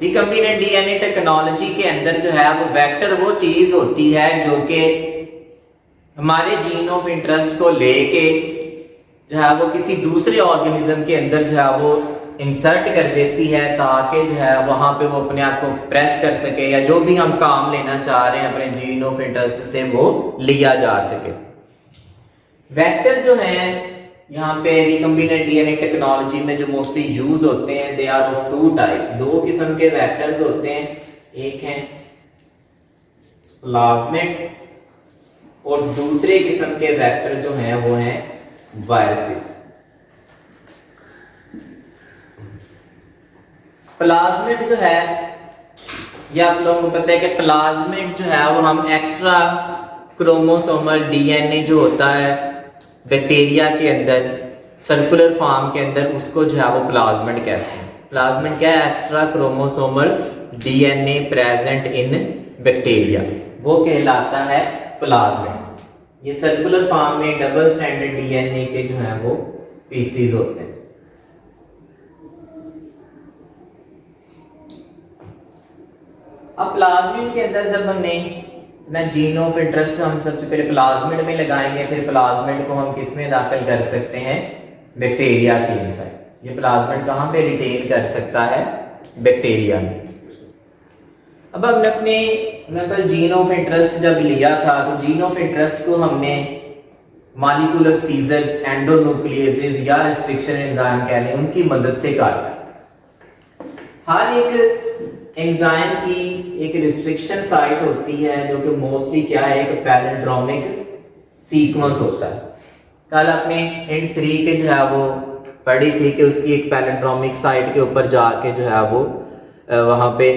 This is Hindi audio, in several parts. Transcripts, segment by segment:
रिकम्बिनेंट डीएनए टेक्नोलॉजी के अंदर जो है वो वेक्टर वो चीज होती है जो कि हमारे जीन ऑफ इंटरेस्ट को लेके जो है वो किसी दूसरे ऑर्गेनिज्म के अंदर जो है वो इंसर्ट कर देती है ताकि जो है वहाँ पे वो अपने आप को एक्सप्रेस कर सके या जो भी हम काम लेना चाह रहे हैं अपने जीन ऑफ इंटरेस्ट से वो लिया जा सके। वेक्टर जो है यहाँ पे रिकम्बिनेंट डीएनए टेक्नोलॉजी में जो मोस्टली यूज होते हैं they are of two type, दो किस्म के वेक्टर्स होते हैं, एक है प्लाज्मिड्स और दूसरे किस्म के वेक्टर जो हैं वो हैं वायरसेस। प्लाज्मिड जो है ये आप लोगों को पता है कि प्लाज्मिड जो है वो हम एक्स्ट्रा क्रोमोसोमल डीएनए जो होता है बैक्टीरिया के अंदर सर्कुलर फॉर्म के अंदर उसको जो है वो प्लाज्मिड कहते हैं। प्लाज्मिड क्या है? Extra chromosomal DNA present in bacteria, वो कहलाता है प्लाज्मिड। ये सर्कुलर फॉर्म में डबल स्ट्रैंडेड डीएनए के जो है वो पीसीज होते हैं। अब प्लाज्मिड के अंदर जब हमने ना जीन ऑफ इंटरेस्ट हम सबसे पहले प्लाज्मिड में लगाएंगे, फिर प्लाज्मिड को हम किस में दाखिल कर सकते हैं? बैक्टीरिया के इनसाइड। ये प्लाज्मिड कहाँ पे रिटेन कर सकता है? बैक्टीरिया में। अब हमने अपने एग्जांपल जीन ऑफ इंटरेस्ट जब लिया था तो जीन ऑफ इंटरेस्ट को हमने मॉलिक्यूलर सीजर्स, एंडोन्यूक्लियेजेस या रिस्ट्रिक्शन एंजाइम कह लें उनकी मदद से काटा। हर एक एंजाइम की एक रिस्ट्रिक्शन साइट होती है जो कि मोस्टली क्या है? एक पैलिंड्रोमिक सीक्वेंस होता है। कल आपने हिंट 3 के जो है वो पढ़ी थी कि उसकी एक पैलिंड्रोमिक साइट के ऊपर जाके जो है वो वहाँ पे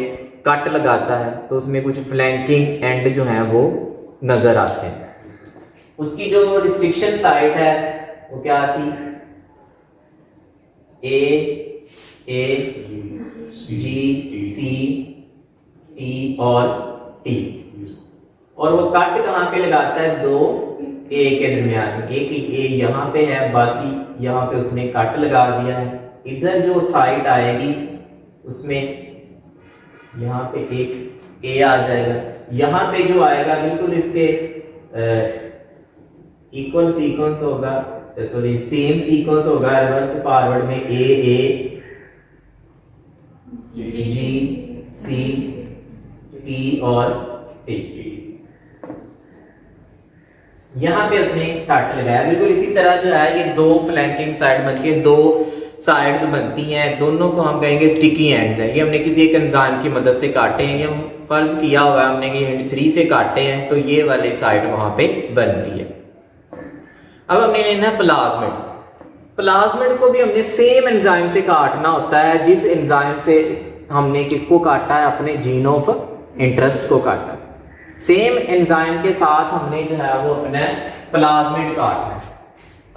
कट लगाता है तो उसमें कुछ फ्लैंकिंग एंड जो है वो नजर आते हैं। उसकी जो रिस्ट्रिक्शन साइट है वो क्या थी? ए जी सी टी और टी, और वो कट कहाँ पे लगाता है? 2 ए के दरमियान में। एक ए यहाँ पे है, बाकी यहाँ पे उसने कट लगा दिया है। इधर जो साइट आएगी उसमें यहाँ पे एक ए आ जाएगा, यहाँ पे जो आएगा बिल्कुल इसके इक्वल सीक्वेंस होगा, सॉरी सेम सीक्वेंस होगा रिवर्स फॉरवर्ड में ए जी सी टी और टी। यहां पे उसने कट लगाया। बिल्कुल इसी तरह जो है ये 2 फ्लैंकिंग साइड बनती है, 2 साइड्स बनती हैं, दोनों को हम कहेंगे स्टिकी एंड्स हैं। ये हमने किसी एक एंजाइम की मदद से काटे हैं, ये फर्ज किया हुआ है हमने कि हिंट 3 से काटे हैं तो ये वाली साइड वहां पे बनती है। अब हमने लेना है प्लाज्मिड। प्लाज्मिड को भी हमने सेम एंजाइम से काटना होता है जिस एंजाइम से हमने किसको काटा है? अपने जीन ऑफ इंटरेस्ट को काटा। सेम एंजाइम के साथ हमने जो है वो अपने प्लाज्मिड काटना है।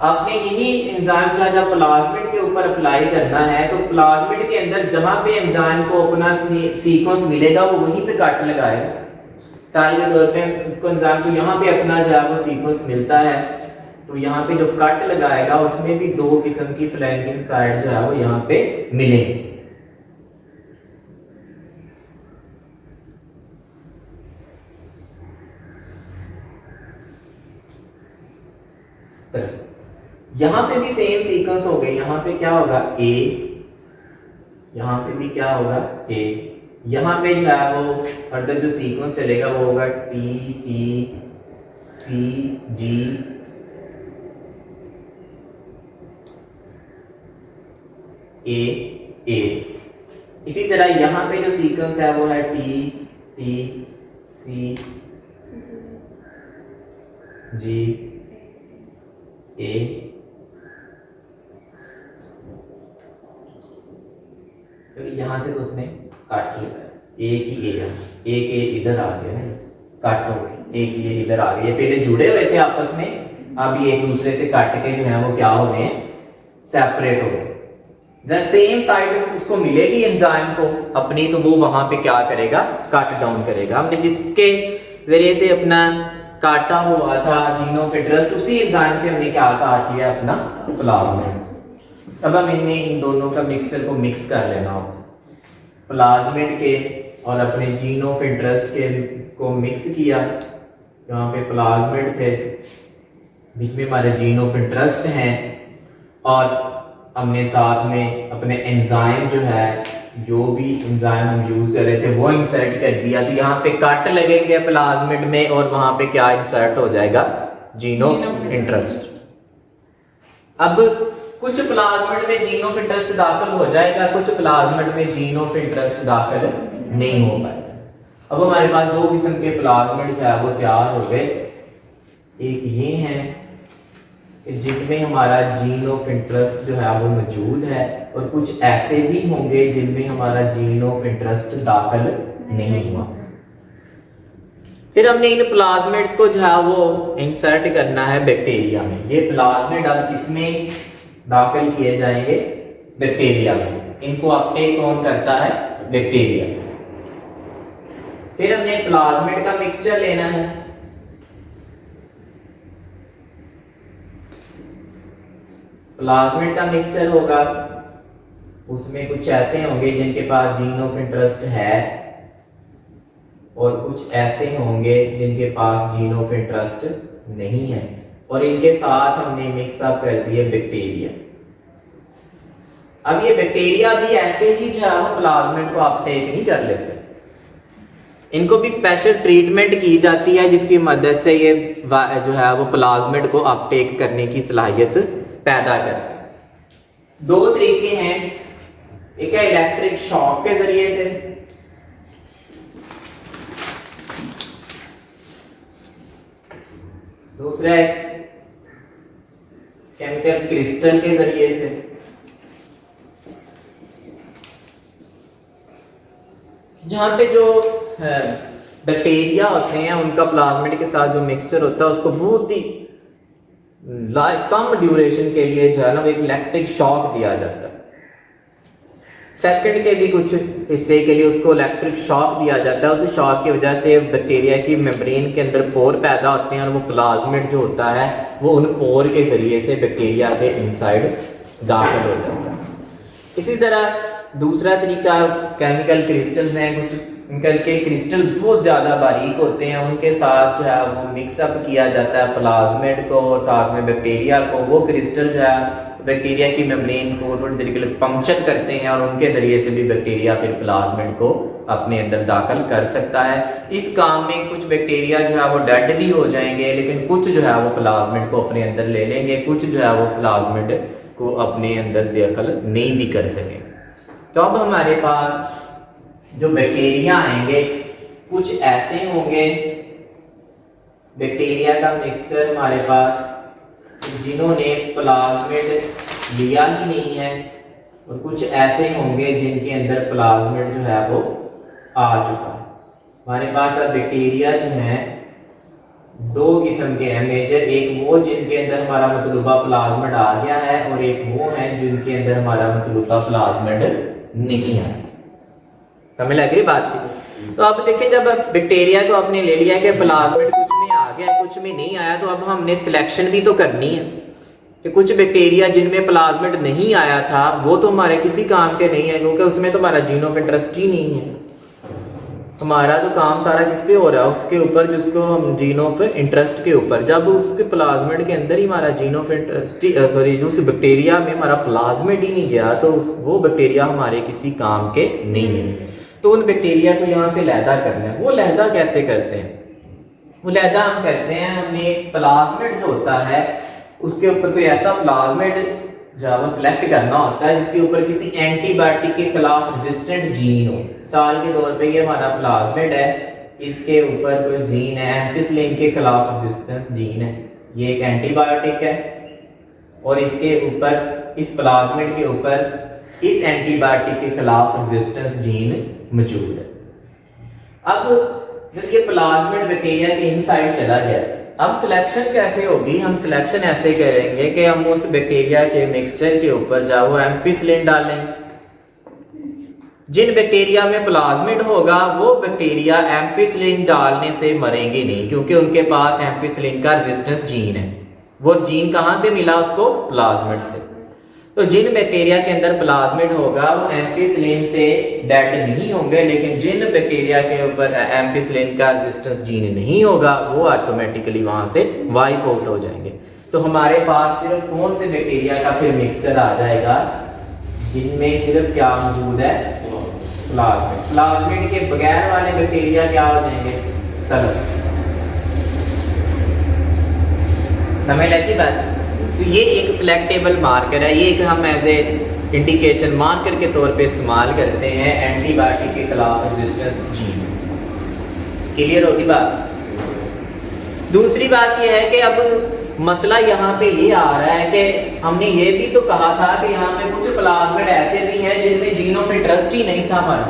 आपने यही एंजाइम जो है जब प्लाज्मिड के ऊपर अप्लाई करना है तो प्लाज्मिड के अंदर जहां पे एंजाइम को अपना सीक्वेंस मिलेगा वो वहीं पे कट लगाएगा। मिसाल के तौर पे इसको एंजाइम को यहाँ पे अपना जो है वो सीक्वेंस मिलता है तो यहाँ पे जो कट लगाएगा उसमें भी 2 किस्म की फ्लैंकिंग साइड जो है वो यहाँ पे मिलेंगी। यहाँ पे भी सेम सीक्वेंस हो गए। यहाँ पे क्या होगा? ए, यहाँ पे भी क्या होगा? ए। यहाँ पे जो है वो फर्दर जो सीक्वेंस चलेगा वो होगा टी पी सी जी ए ए। इसी तरह यहाँ पे जो सीक्वेंस है वो है टी टी सी जी ए। तो यहां से तो उसने काट लिया, एक ए इधर आ गया है, काटो एक ये इधर आ गई है। पहले जुड़े हुए थे आपस में, अब ये एक दूसरे से काट के जो है वो क्या हो गए? सेपरेट हो गए। जब सेम साइड उसको मिलेगी एंजाइम को अपनी तो वो वहां पे क्या करेगा? कट डाउन करेगा। हमने जिसके जरिए से अपना काटा हुआ था जीन ऑफ इंटरेस्ट उसी एंजाइम से हमने क्या काट लिया? अपना प्लाज्मिड। अब हम इन दोनों का मिक्सचर को मिक्स कर लेना होगा। प्लाज्मिड के और अपने जीन ऑफ इंटरेस्ट के को मिक्स किया। यहाँ पे प्लाज्मिड थे, बीच में हमारे जीन ऑफ इंटरेस्ट हैं, और हमने साथ में अपने एंजाइम जो है, जो भी एंजाइम हम यूज कर रहे थे वो इंसर्ट कर दिया। तो यहाँ पे कट लगेंगे प्लाज्मिड में और वहां पे क्या इंसर्ट हो जाएगा, जीन ऑफ इंटरेस्ट। अब कुछ प्लाज्मिड में जीन ऑफ इंटरेस्ट दाखिल हो जाएगा, कुछ प्लाज्मिड में जीन ऑफ इंटरेस्ट दाखिल नहीं हो पाएगा। अब हमारे पास दो किस्म के प्लाज्मिड जो है वो तैयार हो गए। एक ये है जिनमें हमारा जीन ऑफ इंटरेस्ट जो है वो मौजूद है, और कुछ ऐसे भी होंगे जिनमें हमारा जीन ऑफ इंटरेस्ट दाखिल नहीं हुआ। फिर हमने इन प्लाज्मिड्स को जो है वो इंसर्ट करना है बैक्टीरिया में। ये प्लाज्मिड अब किसमें दाखिल किए जाएंगे, बैक्टीरिया में। इनको अपटेक कौन करता है, बैक्टीरिया। फिर हमने प्लाज्मिड का मिक्सचर लेना है। प्लाज्मिड का मिक्सचर होगा, उसमें कुछ ऐसे होंगे जिनके पास जीन ऑफ इंटरेस्ट है, और कुछ ऐसे होंगे जिनके पास जीन ऑफ इंटरेस्ट नहीं है, और इनके साथ हमने मिक्सअप कर दिए बैक्टीरिया। अब ये बैक्टीरिया भी ऐसे ही जो है प्लाज्मिड को अपटेक नहीं कर लेते, इनको भी स्पेशल ट्रीटमेंट की जाती है जिसकी मदद से ये जो है वो प्लाज्मिड को अपटेक करने की सलाहियत पैदा करते हैं। दो तरीके हैं, एक है इलेक्ट्रिक शॉक के जरिए से, दूसरा है केमिकल क्रिस्टल के जरिए से। जहां पे जो बैक्टीरिया होते हैं उनका प्लाज्मिड के साथ जो मिक्सचर होता है उसको बहुत ही कम ड्यूरेशन के लिए जो है ना एक इलेक्ट्रिक शॉक दिया जाता है। सेकंड के भी कुछ हिस्से के लिए उसको इलेक्ट्रिक शॉक दिया जाता है। उस शॉक की वजह से बैक्टीरिया की मेम्ब्रेन के अंदर पोर पैदा होते हैं, और वो प्लाज्मिड जो होता है वो उन पोर के जरिए से बैक्टीरिया के इनसाइड दाखिल हो जाता है। इसी तरह दूसरा तरीका केमिकल क्रिस्टल्स हैं। कुछ केमिकल के क्रिस्टल बहुत ज़्यादा बारीक होते हैं, उनके साथ जो है वो मिक्सअप किया जाता है प्लाज्मिड को और साथ में बैक्टीरिया को। वो क्रिस्टल जो है बैक्टीरिया की मेम्ब्रेन को थोड़ी देर के लिए पंक्चर करते हैं, और उनके ज़रिए से भी बैक्टीरिया फिर प्लाज्मिड को अपने अंदर दाखिल कर सकता है। इस काम में कुछ बैक्टीरिया जो है वो डेड भी हो जाएंगे, लेकिन कुछ जो है वो प्लाज्मिड को अपने अंदर ले लेंगे, कुछ जो है वो प्लाज्मिड को अपने अंदर दाखिल नहीं भी कर सकेंगे। तो अब हमारे पास जो बैक्टीरिया आएंगे कुछ ऐसे होंगे, बैक्टीरिया का मिक्सचर हमारे पास जिन्होंने प्लाज्मिड लिया ही नहीं है, और कुछ ऐसे होंगे जिनके अंदर प्लाज्मिड जो है वो आ चुका है। हमारे पास अब बैक्टीरिया जो हैं दो किस्म के हैं मेजर, एक वो जिनके अंदर हमारा मतलूबा प्लाज्मिड आ गया है, और एक वो है जिनके अंदर हमारा मतलूबा प्लाज्मिड नहीं आया। समझ लग रही बात की? तो अब देखिए, जब बैक्टीरिया को आपने ले लिया कि प्लाज्मिड कुछ में आ गया कुछ में नहीं आया, तो अब हमने सिलेक्शन भी तो करनी है कि कुछ बैक्टीरिया जिनमें प्लाज्मिड नहीं आया था वो तो हमारे किसी काम के नहीं है, क्योंकि उसमें तो हमारा जीन ऑफ इंटरेस्ट ही नहीं है। हमारा तो काम सारा किस पे हो रहा है, उसके ऊपर जिसको हम जीन ऑफ इंटरेस्ट के ऊपर। जब उसके प्लाज्मिड के अंदर ही हमारा जीन ऑफ इंटरेस्ट जो उस बैक्टीरिया में हमारा प्लाज्मिड ही नहीं गया, तो वो बैक्टीरिया हमारे किसी काम के नहीं है। तो उन बैक्टीरिया को यहाँ से लहदा करना है। वो लहदा कैसे करते हैं? वो लहदा हम करते हैं, हमने प्लाज्मिड जो होता है उसके ऊपर कोई ऐसा प्लाज्मिड जो है वो सिलेक्ट करना होता है जिसके ऊपर किसी एंटीबायोटिक के खिलाफ रेजिस्टेंट जीन हो। मिसाल के तौर पे ये हमारा प्लाज्मिड है, इसके ऊपर कोई जीन है एम्पिसिलिन के खिलाफ रेजिस्टेंस जीन है, ये एक एंटीबायोटिक है, और इसके ऊपर इस प्लाज्मिड के ऊपर इस एंटीबायोटिक के खिलाफ रेजिस्टेंस जीन मौजूद है। अब जब ये प्लाज्मिड बैक्टीरिया के इनसाइड चला गया, अब सिलेक्शन कैसे होगी? हम सिलेक्शन ऐसे करेंगे कि हम उस बैक्टीरिया के मिक्सचर के ऊपर जाओ एम्पिसिलिन डालें। जिन बैक्टीरिया में प्लाज्मिड होगा वो बैक्टीरिया एम्पिसिलिन डालने से मरेंगे नहीं, क्योंकि उनके पास एम्पिसिलिन का रेजिस्टेंस जीन है। वो जीन कहाँ से मिला उसको? प्लाज्मिड से। तो जिन बैक्टीरिया के अंदर प्लाज्मिड होगा वो एम्पिसिलिन से डेड नहीं होंगे, लेकिन जिन बैक्टीरिया के ऊपर एम्पिसिलिन का रेजिस्टेंस जीन नहीं होगा वो ऑटोमेटिकली वहां से वाइप आउट हो जाएंगे। तो हमारे पास सिर्फ कौन से बैक्टीरिया का फिर मिक्सचर आ जाएगा जिनमें सिर्फ क्या मौजूद है, प्लाज्मिड। प्लाज्मिड के बगैर वाले बैक्टीरिया क्या हो जाएंगे, तलब। समझ लगी बात? तो ये एक सिलेक्टेबल मार्कर है, ये एक हम एज ए इंडिकेशन मार्कर के तौर पे इस्तेमाल करते हैं एंटीबायोटिक के खिलाफ रेजिस्टेंस जीन। क्लियर होगी बात? दूसरी बात ये है कि अब मसला यहाँ पे ये आ रहा है कि हमने ये भी तो कहा था कि यहाँ पे कुछ प्लाज्मिड ऐसे भी हैं जिनमें जीन ऑफ इंटरेस्ट ही नहीं था हमारा,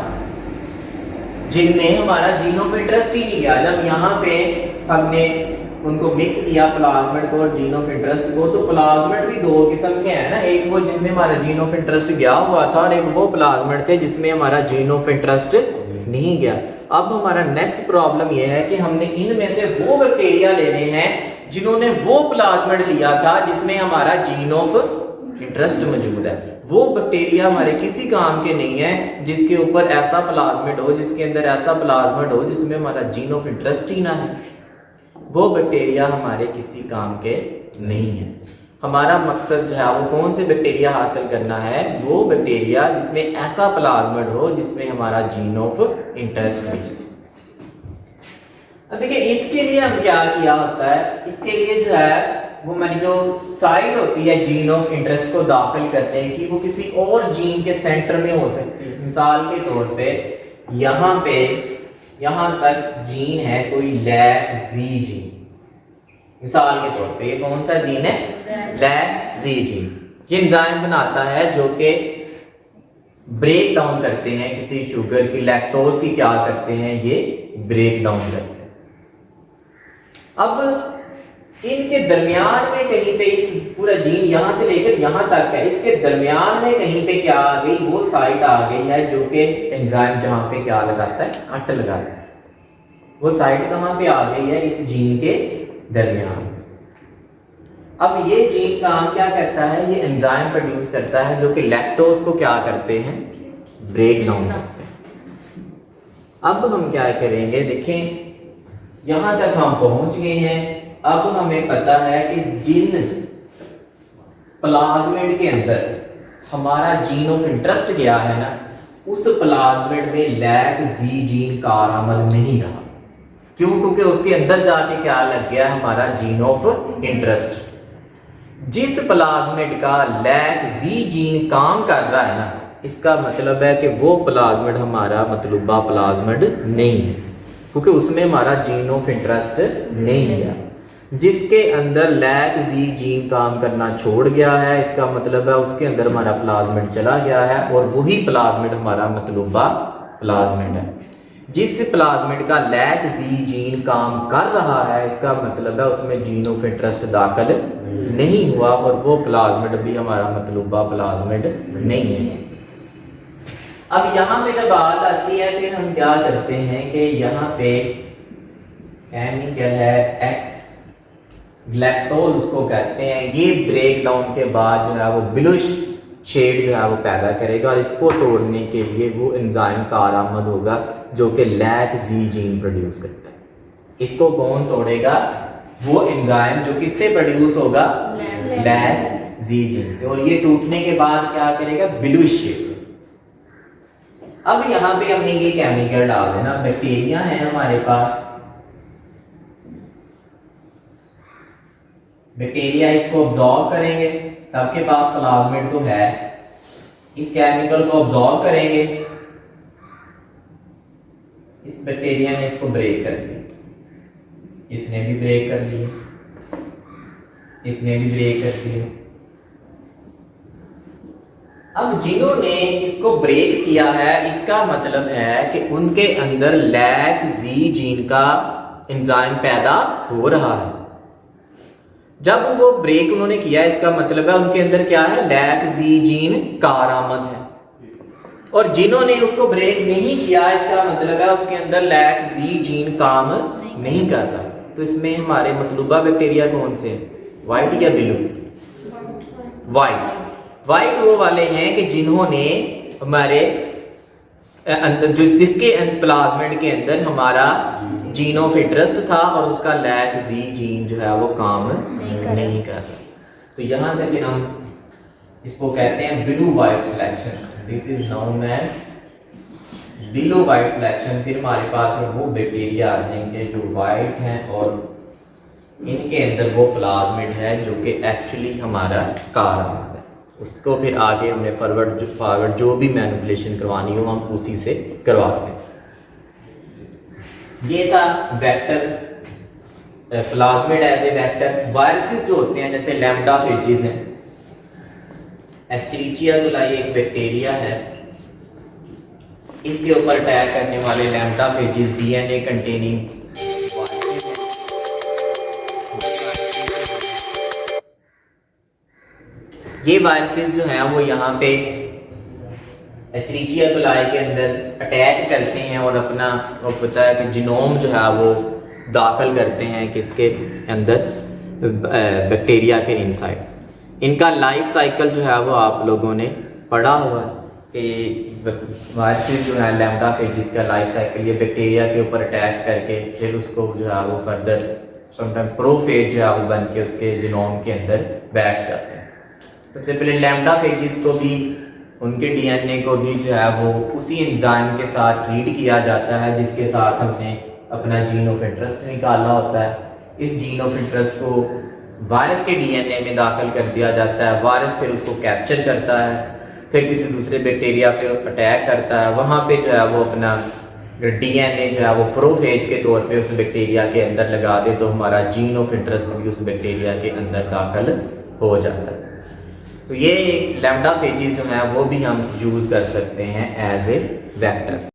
जिनमें हमारा जीन ऑफ इंटरेस्ट ही नहीं गया। जब यहाँ पे हमने उनको मिक्स किया प्लाज्मिड को और जीन ऑफ इंटरेस्ट को, तो प्लाज्मिड भी दो किस्म के हैं ना, एक वो जिनमें हमारा जीन ऑफ इंटरेस्ट गया हुआ था और एक वो प्लाज्मिड थे जिसमें हमारा जीन ऑफ इंटरेस्ट नहीं गया। अब हमारा नेक्स्ट प्रॉब्लम ये है कि हमने इनमें से वो बैक्टीरिया लेने हैं जिन्होंने वो प्लाज्मिड लिया था जिसमें हमारा जीन ऑफ इंटरेस्ट मौजूद है। वो बैक्टीरिया हमारे किसी काम के नहीं है जिसके ऊपर ऐसा प्लाज्मिड हो, जिसके अंदर ऐसा प्लाज्मिड हो जिसमें हमारा जीन ऑफ इंटरेस्ट ही ना है। वो बैक्टीरिया हमारे किसी काम के नहीं है। हमारा मकसद जो है वो कौन से बैक्टीरिया हासिल करना है, वो बैक्टीरिया जिसमें ऐसा प्लाज्मिड हो जिसमें हमारा जीन ऑफ इंटरेस्ट हो। अब देखिए इसके लिए हम क्या किया होता है, इसके लिए जो है वो हमारी जो साइट होती है जीन ऑफ इंटरेस्ट को दाखिल करने की, वो किसी और जीन के सेंटर में हो सकती है। मिसाल के तौर पे यहाँ तक जीन है कोई लैक्जी जीन, मिसाल के तौर पे ये कौन सा जीन है, लैक्जी जीन। ये एंजाइम बनाता है जो कि ब्रेक डाउन करते हैं किसी शुगर की, लैक्टोज की क्या करते हैं, ये ब्रेक डाउन करते हैं। अब इनके दरमियान में कहीं पे इस पूरा जीन यहाँ से लेकर यहाँ तक है, इसके दरमियान में कहीं पे क्या आ गई, वो साइट आ गई है जो कि एंजाइम जहाँ पे क्या लगाता है, कट लगाता है। वो साइट कहाँ पे आ गई है, इस जीन के दरमियान। अब ये जीन काम क्या करता है, ये एंजाइम प्रोड्यूस करता है जो कि लैक्टोज को क्या करते हैं, ब्रेक डाउन करते हैं। अब हम क्या करेंगे, देखें यहां तक हम पहुंच गए हैं। अब हमें पता है कि जिन प्लाज्मिड के अंदर हमारा जीन ऑफ इंटरेस्ट गया है ना, उस प्लाज्मिड में लैक्जी जीन कारआमद नहीं रहा। क्यों? क्योंकि उसके अंदर जाके क्या लग गया, हमारा जीन ऑफ इंटरेस्ट। जिस प्लाज्मिड का लैक्जी जीन काम कर रहा है ना, इसका मतलब है कि वो प्लाज्मिड हमारा मतलूबा प्लाज्मिड नहीं है, क्योंकि उसमें हमारा जीन ऑफ इंटरेस्ट नहीं है। जिसके अंदर लैक्जी जीन काम करना छोड़ गया है, इसका मतलब है उसके अंदर हमारा प्लाज्मिड चला गया है और वही प्लाज्मिड हमारा मतलूबा प्लाज्मिड है। जिस प्लाज्मिड का लैक्जी जीन काम कर रहा है, इसका मतलब है उसमें जीन ऑफ इंटरेस्ट दाखिल नहीं हुआ और वो प्लाज्मिड भी हमारा मतलूबा प्लाज्मिड नहीं है। अब यहाँ पे जब बात आती है फिर हम क्या करते हैं कि यहाँ पे केमिकल है एक्स ग्लैक्टोज उसको कहते हैं, ये ब्रेक डाउन के बाद जो है वो ब्लूइश शेड जो है वो पैदा करेगा और इसको तोड़ने के लिए वो एंजाइम कारआमद होगा जो कि लैक्जी जीन प्रोड्यूस करता है। इसको कौन तोड़ेगा, वो एंजाइम जो किससे प्रोड्यूस होगा, लैक्जी जीन से, और ये टूटने के बाद क्या करेगा, ब्लूइश शेड। अब यहाँ पे हमने ये केमिकल डाल देना, बैक्टीरिया है हमारे पास, बैक्टीरिया इसको ऑब्जॉर्व करेंगे, सबके पास प्लाज्मिड तो है, इस केमिकल को ऑब्जॉर्व करेंगे, इस बैक्टीरिया ने इसको ब्रेक कर दिया, इसने भी ब्रेक कर लिया, इसने भी ब्रेक कर दिया। अब जिन्होंने इसको ब्रेक किया है, इसका मतलब है कि उनके अंदर लैक्जी जीन का एंजाइम पैदा हो रहा है। जब वो ब्रेक उन्होंने किया, इसका मतलब है उनके अंदर क्या है, लैक्जी जीन कारआमद है। और जिन्होंने उसको ब्रेक नहीं किया, इसका मतलब है उसके अंदर लैक्जी जीन काम नहीं कर रहा। तो इसमें हमारे मतलूबा बैक्टीरिया कौन से, वाइट या ब्लू, वाइट। वाइट वो वाले हैं कि जिन्होंने हमारे जो जिसके प्लाज्मिड के अंदर हमारा जीन ऑफ इंटरेस्ट था और उसका लैक जी जीन जो है वो काम नहीं कर रहा। तो यहाँ से फिर हम इसको कहते हैं blue white selection. This is known as blue white selection. फिर हमारे पास वो बैक्टीरिया आ जाएंगे जो वाइट हैं और इनके अंदर वो प्लाज्मिड है जो कि एक्चुअली हमारा कार है। उसको फिर आगे हमने फॉरवर्ड जो भी मैनिपुलेशन करवानी हो हम उसी से करवाते हैं। ये था vector, plasmid as a vector. Viruses जो होते हैं जैसे लैम्डाफेजेस हैं, एस्चेरिचिया कोलाई एक बैक्टीरिया है, इसके ऊपर अटैक करने वाले लैम्डाफेजेस डीएनए कंटेनिंग ये वायरसेस जो हैं वो यहाँ पे एस्चेरिचिया कोलाई के अंदर अटैक करते हैं और अपना वो पता है कि जीनोम जो है वो दाखिल करते हैं किसके अंदर, बैक्टीरिया के इनसाइड। इनका लाइफ साइकिल जो है वो आप लोगों ने पढ़ा हुआ है कि वायरसेस जो है लैम्डाफेजेस का लाइफ साइकिल, ये बैक्टीरिया के ऊपर अटैक करके फिर उसको जो है वो फर्दर समटाइम प्रोफेज जो है वो बन के उसके जीनोम के अंदर बैठ जाते हैं। सबसे पहले लैम्डाफेजेस को भी उनके डीएनए को भी जो है वो उसी एंजाइम के साथ ट्रीट किया जाता है जिसके साथ हमने अपना जीन ऑफ इंटरेस्ट निकाला होता है। इस जीन ऑफ इंटरेस्ट को वायरस के डीएनए में दाखिल कर दिया जाता है, वायरस फिर उसको कैप्चर करता है, फिर किसी दूसरे बैक्टीरिया पे अटैक करता है, वहाँ पे जो है वो अपना डीएनए जो है वो प्रोफेज के तौर पे उस बैक्टीरिया के अंदर लगा दे तो हमारा जीन ऑफ इंटरेस्ट भी उस बैक्टीरिया के अंदर दाखिल हो जाता है। तो ये लैम्डाफेजेस जो है वो भी हम यूज़ कर सकते हैं एज ए वेक्टर।